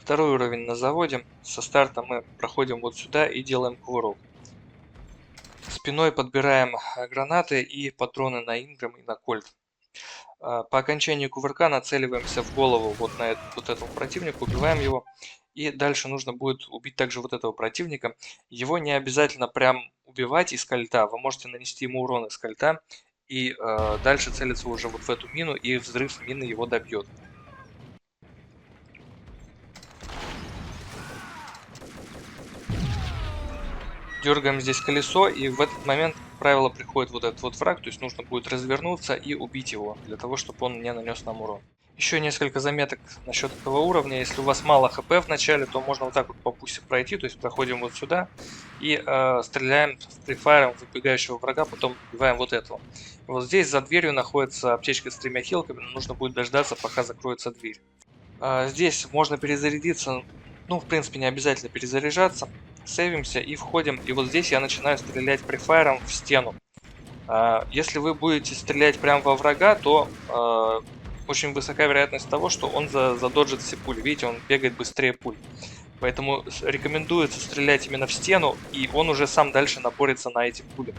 Второй уровень на заводе. Со старта мы проходим вот сюда и делаем кувырок. Спиной подбираем гранаты и патроны на Инграм и на Кольт. По окончании кувырка нацеливаемся в голову вот этому противнику, убиваем его. И дальше нужно будет убить также вот этого противника. Его не обязательно прям убивать из кольта. Вы можете нанести ему урон из кольта. И дальше целиться уже вот в эту мину, и взрыв мины его добьет. Дергаем здесь колесо, и в этот момент, как правило, приходит вот этот вот враг, то есть нужно будет развернуться и убить его, для того, чтобы он не нанес нам урон. Еще несколько заметок насчет этого уровня. Если у вас мало хп в начале, то можно вот так вот по пусте пройти, то есть проходим вот сюда и стреляем с префайром выбегающего врага, потом убиваем вот этого. И вот здесь за дверью находится аптечка с 3 хилками, но нужно будет дождаться, пока закроется дверь. Здесь можно перезарядиться, ну, в принципе, не обязательно перезаряжаться. Сейвимся и входим. И вот здесь я начинаю стрелять префайром в стену. Если вы будете стрелять прямо во врага, то очень высока вероятность того, что он задоджит все пули. Видите, он бегает быстрее пуль. Поэтому рекомендуется стрелять именно в стену, и он уже сам дальше напорится на эти пули.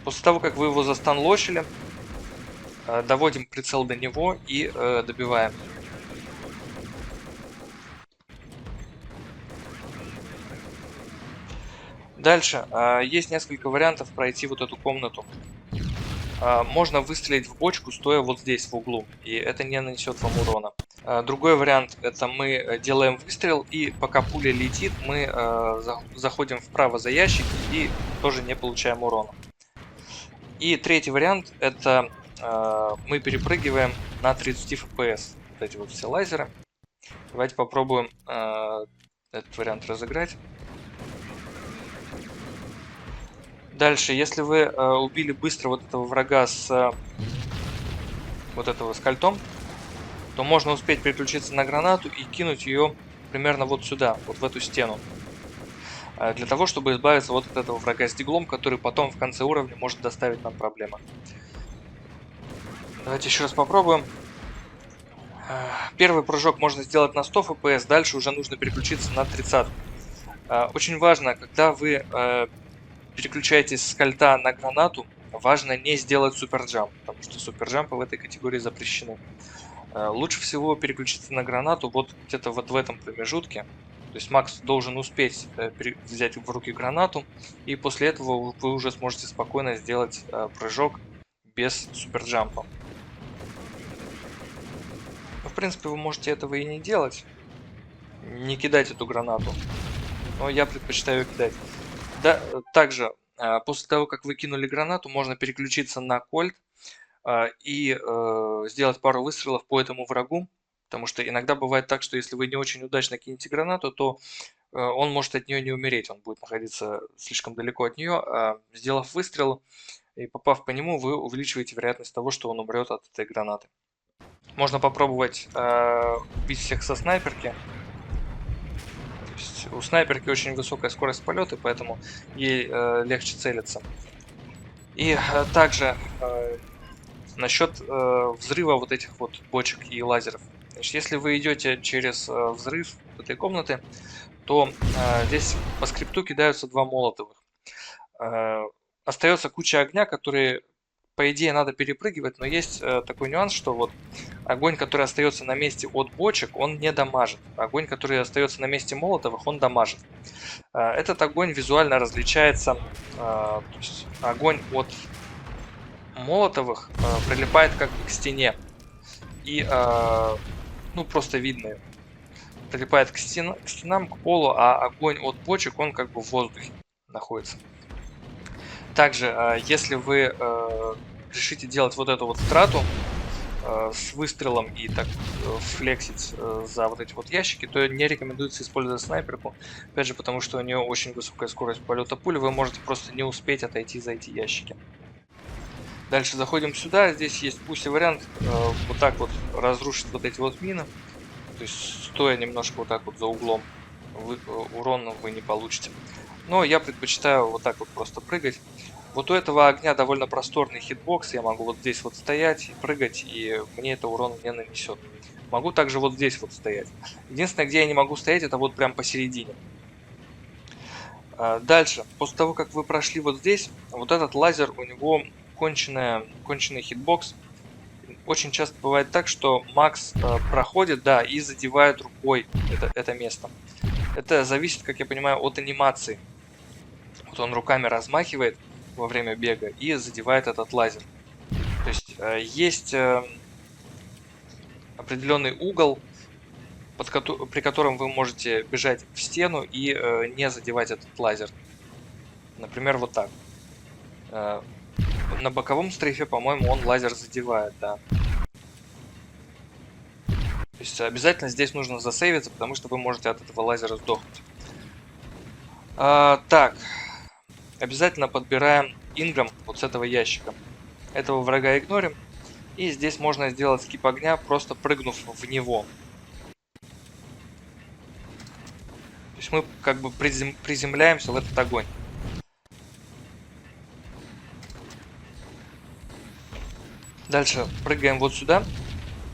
После того, как вы его застанлочили, доводим прицел до него и добиваем. Дальше есть несколько вариантов пройти вот эту комнату. Можно выстрелить в бочку, стоя вот здесь в углу, и это не нанесет вам урона. Другой вариант — это мы делаем выстрел, и пока пуля летит, мы заходим вправо за ящик и тоже не получаем урона. И третий вариант — это мы перепрыгиваем на 30 FPS. Вот эти вот все лазеры. Давайте попробуем этот вариант разыграть. Дальше, если вы убили быстро вот этого врага с вот этого с кольтом, то можно успеть переключиться на гранату и кинуть ее примерно вот сюда, вот в эту стену. Для того, чтобы избавиться вот от этого врага с диглом, который потом в конце уровня может доставить нам проблемы. Давайте еще раз попробуем. Первый прыжок можно сделать на 100 FPS, дальше уже нужно переключиться на 30. Очень важно, когда вы переключаетесь с кольта на гранату, важно не сделать суперджамп, потому что суперджампы в этой категории запрещены. Лучше всего переключиться на гранату вот где-то вот в этом промежутке. То есть Макс должен успеть взять в руки гранату, и после этого вы уже сможете спокойно сделать прыжок без суперджампа. Но, в принципе, вы можете этого и не делать, не кидать эту гранату, но я предпочитаю кидать. Да, также, после того, как вы кинули гранату, можно переключиться на кольт и сделать пару выстрелов по этому врагу. Потому что иногда бывает так, что если вы не очень удачно кинете гранату, то он может от нее не умереть. Он будет находиться слишком далеко от нее. Сделав выстрел и попав по нему, вы увеличиваете вероятность того, что он умрет от этой гранаты. Можно попробовать убить всех со снайперки. У снайперки очень высокая скорость полета, поэтому ей легче целиться. И также насчет взрыва вот этих вот бочек и лазеров. Значит, если вы идете через взрыв этой комнаты, то здесь по скрипту кидаются 2 молотовых. Остается куча огня, которые, по идее, надо перепрыгивать, но есть такой нюанс, что вот огонь, который остается на месте от бочек, он не дамажит. Огонь, который остается на месте молотовых, он дамажит. Этот огонь визуально различается, то есть огонь от молотовых прилипает как бы к стене. И, ну, просто видно его. Прилипает к стенам, к полу, а огонь от бочек, он как бы в воздухе находится. Также, если вы решите делать вот эту вот страту с выстрелом и так флексить за вот эти вот ящики, то не рекомендуется использовать снайперку. Опять же, потому что у нее очень высокая скорость полета пули, вы можете просто не успеть отойти за эти ящики. Дальше заходим сюда, здесь есть пусть вариант вот так вот разрушить вот эти вот мины. То есть стоя немножко вот так вот за углом, урона вы не получите. Но я предпочитаю вот так вот просто прыгать. Вот у этого огня довольно просторный хитбокс, я могу вот здесь вот стоять и прыгать, и мне это урон не нанесет. Могу также вот здесь вот стоять. Единственное, где я не могу стоять, это вот прям посередине. Дальше, после того, как вы прошли вот здесь, вот этот лазер, у него конченый хитбокс. Очень часто бывает так, что Макс проходит, да, и задевает рукой это место. Это зависит, как я понимаю, от анимации. Вот он руками размахивает во время бега и задевает этот лазер. То есть есть определенный угол, при котором вы можете бежать в стену и не задевать этот лазер. Например, вот так. На боковом стрейфе, по-моему, он лазер задевает, да. То есть обязательно здесь нужно засейвиться, потому что вы можете от этого лазера сдохнуть. Так. Обязательно подбираем инграм вот с этого ящика. Этого врага игнорим. И здесь можно сделать скип огня, просто прыгнув в него. То есть мы как бы приземляемся в этот огонь. Дальше прыгаем вот сюда.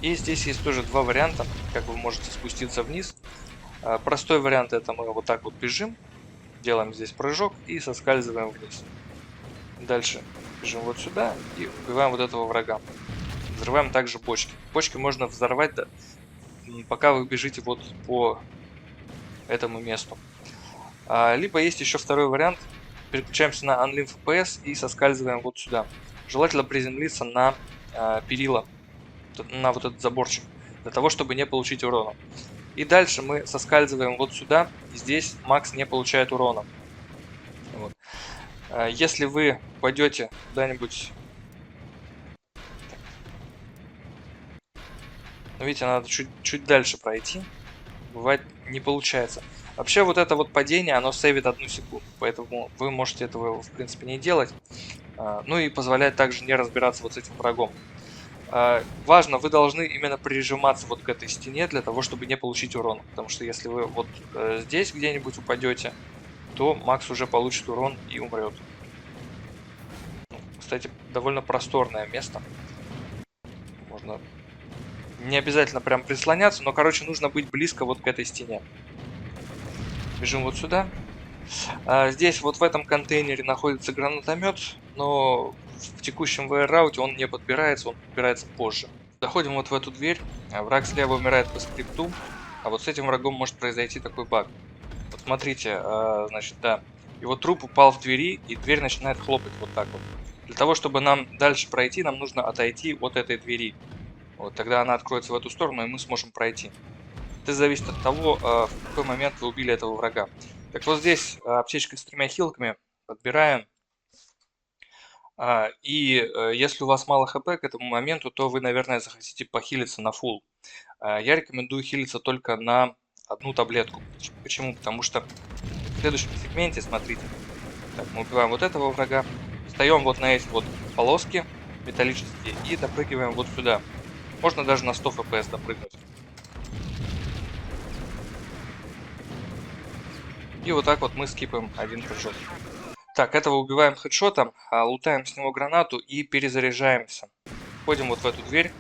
И здесь есть тоже два варианта, как вы можете спуститься вниз. Простой вариант — это мы вот так вот бежим, делаем здесь прыжок и соскальзываем вниз. Дальше бежим вот сюда и убиваем вот этого врага. Взрываем также бочки. Бочки можно взорвать, да, пока вы бежите вот по этому месту. Либо есть еще второй вариант. Переключаемся на Unlim FPS и соскальзываем вот сюда. Желательно приземлиться на перила, на вот этот заборчик, для того, чтобы не получить урона. И дальше мы соскальзываем вот сюда. Здесь Макс не получает урона. Вот. Если вы пойдете куда-нибудь... Ну, видите, надо чуть дальше пройти. Бывает, не получается. Вообще, вот это вот падение, оно сейвит 1 секунду. Поэтому вы можете этого, в принципе, не делать. Ну и позволяет также не разбираться вот с этим врагом. Важно, вы должны именно прижиматься вот к этой стене для того, чтобы не получить урон. Потому что если вы вот здесь где-нибудь упадете, то Макс уже получит урон и умрет. Кстати, довольно просторное место. Можно не обязательно прям прислоняться, но, короче, нужно быть близко вот к этой стене. Бежим вот сюда. Здесь вот в этом контейнере находится гранатомет, но в текущем VR-рауте он не подбирается, он подбирается позже. Заходим вот в эту дверь, враг слева умирает по скрипту, а вот с этим врагом может произойти такой баг. Вот смотрите, значит, да, его труп упал в двери, и дверь начинает хлопать вот так вот. Для того, чтобы нам дальше пройти, нам нужно отойти от этой двери. Вот тогда она откроется в эту сторону, и мы сможем пройти. Это зависит от того, в какой момент вы убили этого врага. Так вот здесь аптечка с 3 хилками подбираем. И если у вас мало хп к этому моменту, то вы, наверное, захотите похилиться на фулл. Я рекомендую хилиться только на 1 таблетку. Почему? Потому что в следующем сегменте, смотрите, так, мы убиваем вот этого врага, встаем вот на эти вот полоски металлические и допрыгиваем вот сюда. Можно даже на 100 FPS допрыгнуть. И вот так вот мы скипаем 1 прыжок. Так, этого убиваем хедшотом, лутаем с него гранату и перезаряжаемся. Входим вот в эту дверь.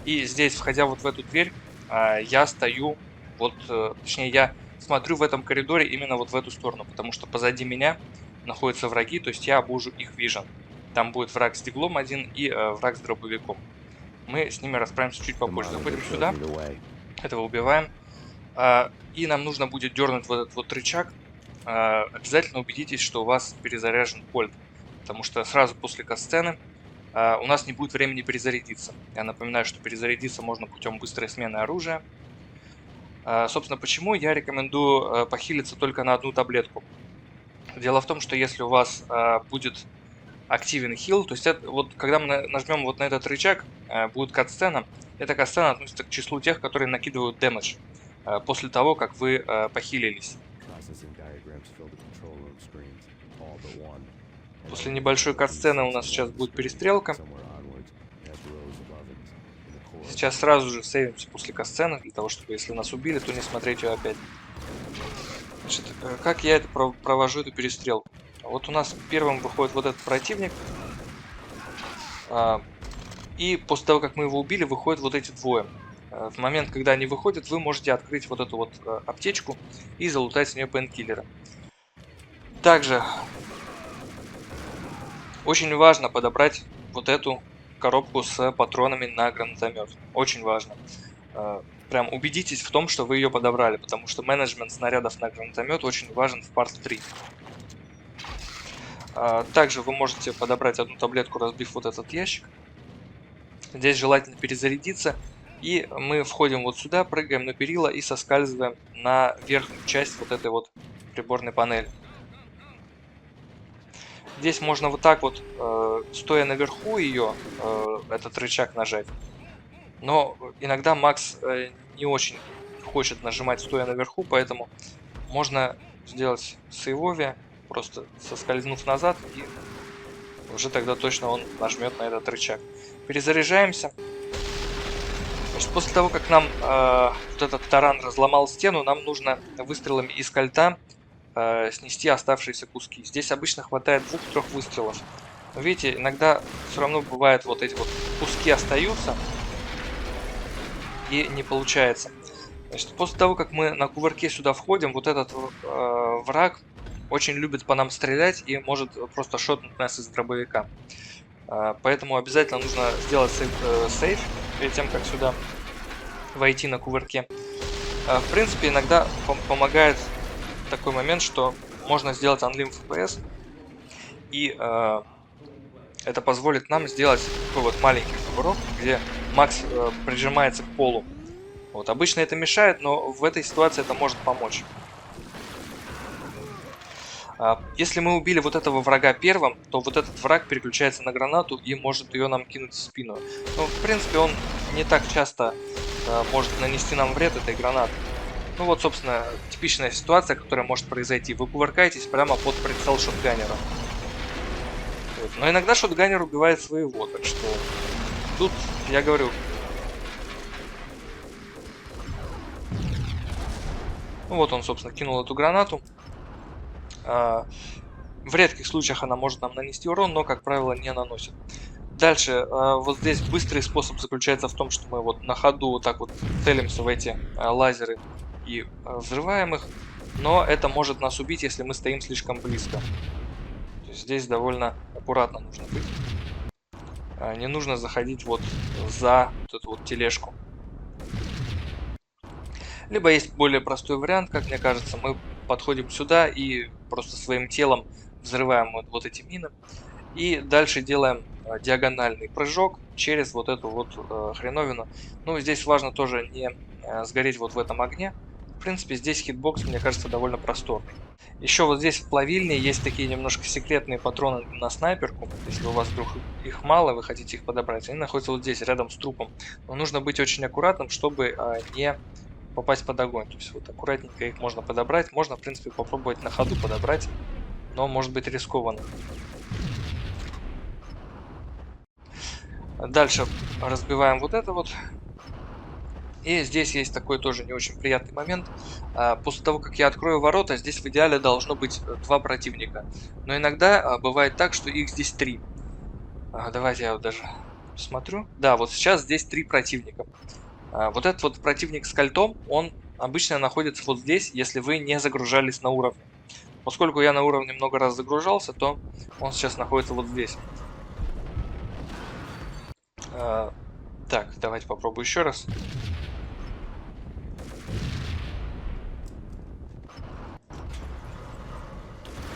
И здесь, входя вот в эту дверь, я стою, вот, точнее, я смотрю в этом коридоре именно вот в эту сторону, потому что позади меня находятся враги, то есть я обужу их вижен. Там будет враг с диглом один и враг с дробовиком. Мы с ними расправимся чуть попозже. Заходим сюда, этого убиваем. И нам нужно будет дернуть вот этот вот рычаг. Обязательно убедитесь, что у вас перезаряжен кольт, потому что сразу после катсцены у нас не будет времени перезарядиться. Я напоминаю, что перезарядиться можно путем быстрой смены оружия. Собственно, почему я рекомендую похилиться только на 1 таблетку. Дело в том, что если у вас будет активен хил, то есть это, вот когда мы нажмем вот на этот рычаг, будет катсцена. Эта катсцена относится к числу тех, которые накидывают дэмэдж после того, как вы похилились. После небольшой катсцены у нас сейчас будет перестрелка. Сейчас сразу же сейвимся после катсцены, для того, чтобы, если нас убили, то не смотреть ее опять. Значит, как я это провожу, эту перестрелку? Вот у нас первым выходит вот этот противник. И после того, как мы его убили, выходят вот эти двое. В момент, когда они выходят, вы можете открыть вот эту вот аптечку и залутать с нее пейнкиллеры. Также очень важно подобрать вот эту коробку с патронами на гранатомет. Очень важно. Э, Прям убедитесь в том, что вы ее подобрали, потому что менеджмент снарядов на гранатомет очень важен в Part 3. Также вы можете подобрать одну таблетку, разбив вот этот ящик. Здесь желательно перезарядиться. И мы входим вот сюда, прыгаем на перила и соскальзываем на верхнюю часть вот этой вот приборной панели. Здесь можно вот так вот, стоя наверху ее, этот рычаг нажать. Но иногда Макс не очень хочет нажимать стоя наверху, поэтому можно сделать сейвове, просто соскользнув назад, и уже тогда точно он нажмет на этот рычаг. Перезаряжаемся. Значит, после того, как нам вот этот таран разломал стену, нам нужно выстрелами из кольта снести оставшиеся куски. Здесь обычно хватает 2-3 выстрелов. Но видите, иногда все равно бывает, вот эти вот куски остаются и не получается. Значит, после того, как мы на кувырке сюда входим, вот этот враг очень любит по нам стрелять и может просто шотнуть нас из дробовика. Поэтому обязательно нужно сделать сейф перед тем, как сюда войти на кувырке. В принципе, иногда помогает такой момент, что можно сделать Unlim FPS, и это позволит нам сделать такой вот маленький кувырок, где Макс прижимается к полу. Вот, обычно это мешает, но в этой ситуации это может помочь. Если мы убили вот этого врага первым, то вот этот враг переключается на гранату и может ее нам кинуть в спину. Ну, в принципе, он не так часто может нанести нам вред этой гранатой. Ну вот, собственно, типичная ситуация, которая может произойти. Вы кувыркаетесь прямо под прицел шотганера. Вот. Но иногда шотганер убивает своего, так что тут, я говорю... Ну вот он, собственно, кинул эту гранату. В редких случаях она может нам нанести урон, но, как правило, не наносит. Дальше, вот здесь быстрый способ заключается в том, что мы вот на ходу вот так вот целимся в эти лазеры и взрываем их. Но это может нас убить, если мы стоим слишком близко. То есть здесь довольно аккуратно нужно быть. Не нужно заходить вот за вот эту вот тележку. Либо есть более простой вариант, как мне кажется. Мы подходим сюда и просто своим телом взрываем вот эти мины. И дальше делаем диагональный прыжок через вот эту вот хреновину. Ну, здесь важно тоже не сгореть вот в этом огне. В принципе, здесь хитбокс, мне кажется, довольно просторный. Еще вот здесь в плавильне есть такие немножко секретные патроны на снайперку. Если у вас вдруг их мало, вы хотите их подобрать. Они находятся вот здесь, рядом с трупом. Но нужно быть очень аккуратным, чтобы не попасть под огонь. То есть вот аккуратненько их можно подобрать. Можно, в принципе, попробовать на ходу подобрать. Но может быть рискованно. Дальше разбиваем вот это вот. И здесь есть такой тоже не очень приятный момент. После того, как я открою ворота, здесь в идеале должно быть 2 противника. Но иногда бывает так, что их здесь 3. Давайте я вот даже посмотрю. Да, вот сейчас здесь 3 противника. Вот этот вот противник с кольтом, он обычно находится вот здесь, если вы не загружались на уровне. Поскольку я на уровне много раз загружался, то он сейчас находится вот здесь. Так, давайте попробую еще раз.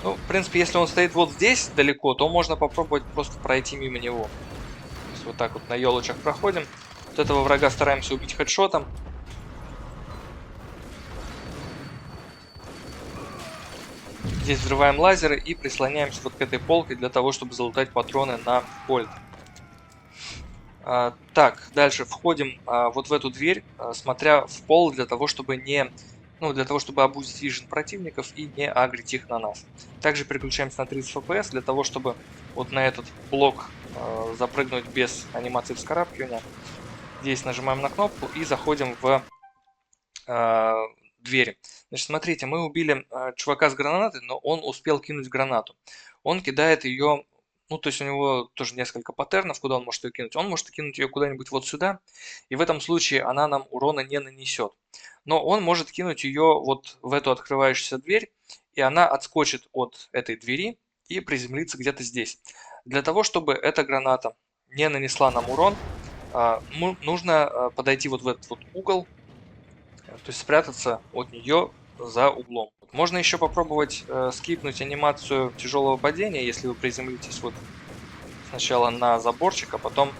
Ну, в принципе, если он стоит вот здесь далеко, то можно попробовать просто пройти мимо него. То есть вот так вот на елочках проходим. Вот этого врага стараемся убить хедшотом. Здесь взрываем лазеры и прислоняемся вот к этой полке для того, чтобы залутать патроны на кольт. Так, дальше входим вот в эту дверь, смотря в пол, для того, чтобы для того, чтобы обузить вижен противников и не агрить их на нас. Также переключаемся на 30 FPS для того, чтобы вот на этот блок запрыгнуть без анимации вскарабкивания. Здесь нажимаем на кнопку и заходим в двери. Значит, смотрите, мы убили чувака с гранатой, но он успел кинуть гранату. Он кидает ее Ну, то есть у него тоже несколько паттернов, куда он может ее кинуть. Он может кинуть ее куда-нибудь вот сюда, и в этом случае она нам урона не нанесет. Но он может кинуть ее вот в эту открывающуюся дверь, и она отскочит от этой двери и приземлится где-то здесь. Для того, чтобы эта граната не нанесла нам урон, нужно подойти вот в этот вот угол, то есть спрятаться от нее за углом. Можно еще попробовать скипнуть анимацию тяжелого падения, если вы приземлитесь вот сначала на заборчик, а потом,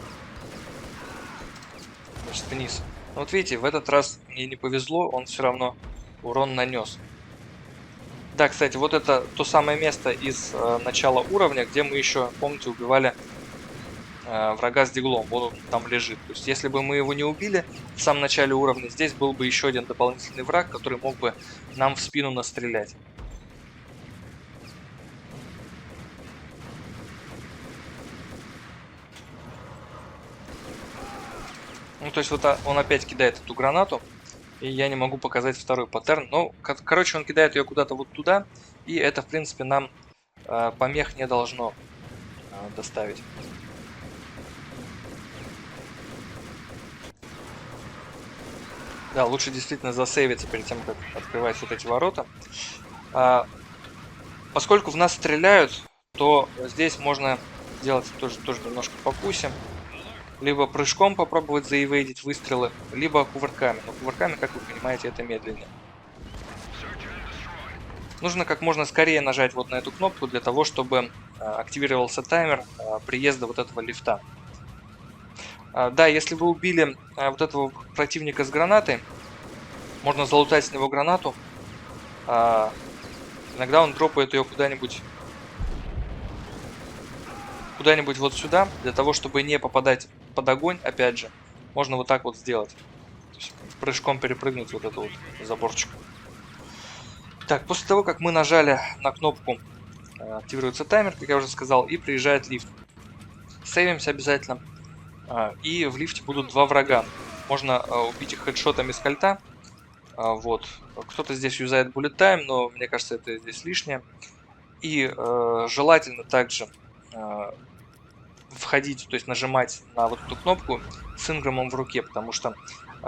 значит, вниз. Но вот видите, в этот раз мне не повезло, он все равно урон нанес. Да, кстати, вот это то самое место из начала уровня, где мы еще, помните, убивали врага с диглом. Вот он там лежит. То есть, если бы мы его не убили в самом начале уровня, здесь был бы еще один дополнительный враг, который мог бы нам в спину настрелять. Ну, то есть, вот он опять кидает эту гранату, и я не могу показать второй паттерн. Ну, короче, он кидает ее куда-то вот туда, и это, в принципе, нам помех не должно доставить. Да, лучше действительно засейвиться перед тем, как открывать вот эти ворота. Поскольку в нас стреляют, то здесь можно делать тоже немножко по пусе. Либо прыжком попробовать заэвейдить выстрелы, либо кувырками. Но кувырками, как вы понимаете, это медленнее. Нужно как можно скорее нажать вот на эту кнопку для того, чтобы активировался таймер приезда вот этого лифта. Да, если вы убили вот этого противника с гранатой, можно залутать с него гранату. Иногда он дропает ее куда-нибудь вот сюда, для того, чтобы не попадать под огонь, опять же. Можно вот так вот сделать. То есть прыжком перепрыгнуть вот этот вот заборчик. Так, после того, как мы нажали на кнопку, активируется таймер, как я уже сказал, и приезжает лифт. Сейвимся обязательно. И в лифте будут два врага. Можно убить их хедшотами с кольта. Вот. Кто-то здесь юзает bullet time, но мне кажется, это здесь лишнее. И желательно также входить, то есть нажимать на вот эту кнопку с инграмом в руке, потому что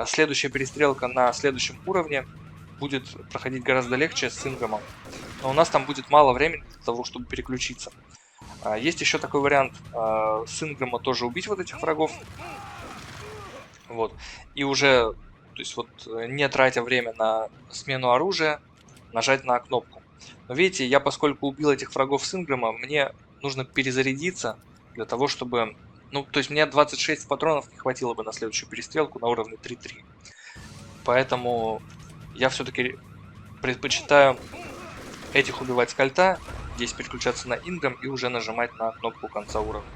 следующая перестрелка на следующем уровне будет проходить гораздо легче с инграмом. Но у нас там будет мало времени для того, чтобы переключиться. Есть еще такой вариант с инграма тоже убить вот этих врагов. Вот. И уже, то есть вот не тратя время на смену оружия, нажать на кнопку. Но видите, я поскольку убил этих врагов с инграма, мне нужно перезарядиться для того, чтобы... Ну, то есть мне 26 патронов не хватило бы на следующую перестрелку на уровне 3-3. Поэтому я все-таки предпочитаю этих убивать с кольта, здесь переключаться на инграм и уже нажимать на кнопку конца уровня.